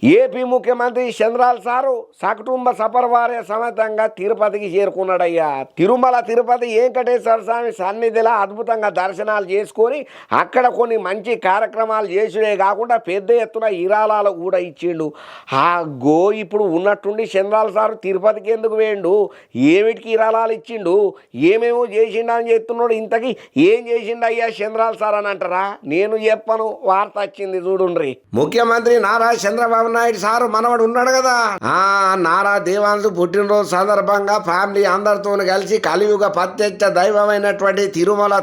AP ముఖ్యమంత్రి చంద్రాల sir సకుటుంబ సపరివార సమేతంగా తిరుపతికి చేరుకున్నాడయ్యా. తిరుపతి వెంకటేశ్వర స్వామి సన్నిధిలో అద్భుతంగా దర్శనాలు చేసుకొని అక్కడ కొన్ని మంచి కార్యక్రమాలు చేసుడే కాకుండా పెద్ద ఎత్తున ఇరాలాలు కూడా ఇచ్చిండు. ఇప్పుడు ఉన్నట్టుండి చంద్రాల సారు తిరుపతికి ఎందుకు వేయండు, ఏమిటికి ఇరాలాలు ఇచ్చిండు, ఏమేమో చేసిండు అని చెప్తున్నాడు. ఇంతకీ ఏం చేసిండు అయ్యా చంద్రాల సార్ అని అంటారా? నేను చెప్పను, వార్త వచ్చింది చూడుండ్రి. ముఖ్యమంత్రి నారా చంద్రబాబు నాయుడు సారు మనవడు ఉన్నాడు కదా, నారా దేవాంశు పుట్టినరోజు సందర్భంగా ఫ్యామిలీ అందరితో కలిసి కలియుగ ప్రత్యక్ష దైవమైనటువంటి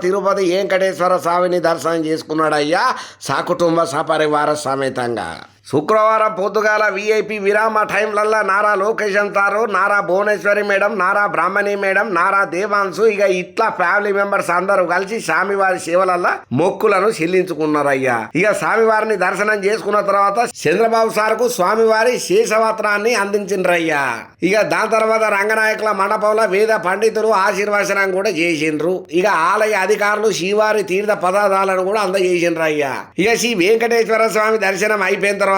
తిరుపతి వెంకటేశ్వర స్వామిని దర్శనం చేసుకున్నాడయ్యా సకుటుంబ సపరివార సమేతంగా. శుక్రవారం పొద్దుగాల విఐపి విరామ టైంలల్లా నారా లోకేషన్ sir, Nara Bhuvaneshwari madam, Nara Brahmani madam, Nara Devansh ఇట్లా ఫ్యామిలీ మెంబర్స్ అందరూ కలిసి స్వామివారి సేవలల్లా మొక్కులను చెల్లించుకున్నారయ్యా. స్వామివారిని దర్శనం చేసుకున్న తర్వాత చంద్రబాబు సార్కు స్వామివారి శేషవస్త్రాన్ని అందించిండ్రయ్యా. దాని తర్వాత రంగనాయకుల మండపంలో వేద పండితులు ఆశీర్వచనం కూడా చేసిండ్రు. ఆలయ అధికారులు శ్రీవారి తీర్థ పదార్థాలను కూడా అందజేసిండ్రయ్యా. శ్రీ వెంకటేశ్వర స్వామి దర్శనం అయిపోయిన తర్వాత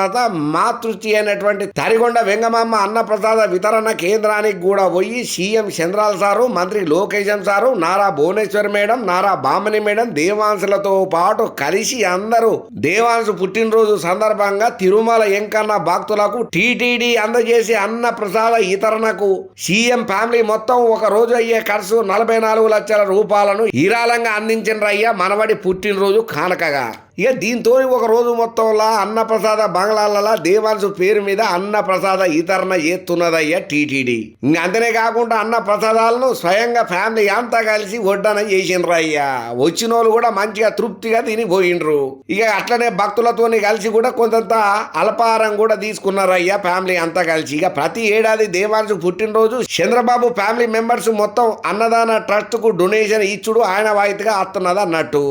మాతృత్తి అయినటువంటి తరిగొండ వెంగమాంబ అన్నప్రసాద వితరణ కేంద్రానికి కూడా పోయి సీఎం చంద్రాల సారు, మంత్రి లోకేశం సారు, నారా భువనేశ్వర్ మేడం, నారా బామని మేడం దేవాంశులతో పాటు కలిసి అందరూ దేవాంశు పుట్టినరోజు సందర్భంగా తిరుమల ఎంకన్న భక్తులకు టీటీడీ అందజేసి అన్న ప్రసాద వితరణకు సీఎం ఫ్యామిలీ మొత్తం ఒక రోజు అయ్యే ఖర్చు 44 లక్షల రూపాయలను విరాళంగా అందించిండ్రయ్యా మనవడి పుట్టినరోజు కానుకగా. దీంతో ఒక రోజు మొత్తంలో అన్నప్రసాద బంగ్లాల దేవాంశు పేరు మీద అన్న ప్రసాద వితరణ చేస్తున్నదయ్యా టీటీడీ. అంతనే కాకుండా అన్న ప్రసాదాలను స్వయంగా ఫ్యామిలీ అంతా కలిసి వడ్డన చేసిండ్రయ్యా. వచ్చిన వాళ్ళు కూడా మంచిగా తృప్తిగా తినిపోయిండ్రు. అట్లనే భక్తులతో కలిసి కూడా కొంత అల్పాహారం కూడా తీసుకున్నారయ్యా ఫ్యామిలీ అంతా కలిసి. ప్రతి ఏడాది దేవాంశు పుట్టినరోజు చంద్రబాబు ఫ్యామిలీ మెంబర్స్ మొత్తం అన్నదాన ట్రస్ట్ కు డొనేషన్ ఇచ్చుడు ఆయన వాయితీగా వస్తున్నది అన్నట్టు.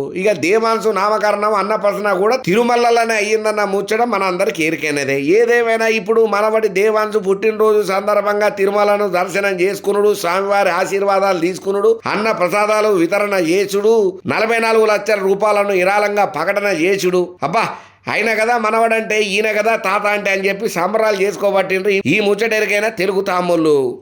దేవాంశు నామకరణం అన్న ప్రశ్న కూడా తిరుమలలోనే అయ్యిందన్న ముచ్చడం మన అందరికి ఎరికైనదే. ఏదేమైనా ఇప్పుడు మనవడి దేవాంశు పుట్టినరోజు సందర్భంగా తిరుమలను దర్శనం చేసుకునుడు, స్వామివారి ఆశీర్వాదాలు తీసుకునుడు, అన్న ప్రసాదాలు వితరణ చేసుడు, 44 లక్షల రూపాయలను విరాళంగా ప్రకటన చేసుడు. అబ్బా, అయినా కదా మనవడంటే ఈయన కదా తాత అంటే అని చెప్పి సంబరాలు చేసుకోబట్టిండ్రు ఈ ముచ్చటెరికైనా తెలుగు తాముళ్ళు.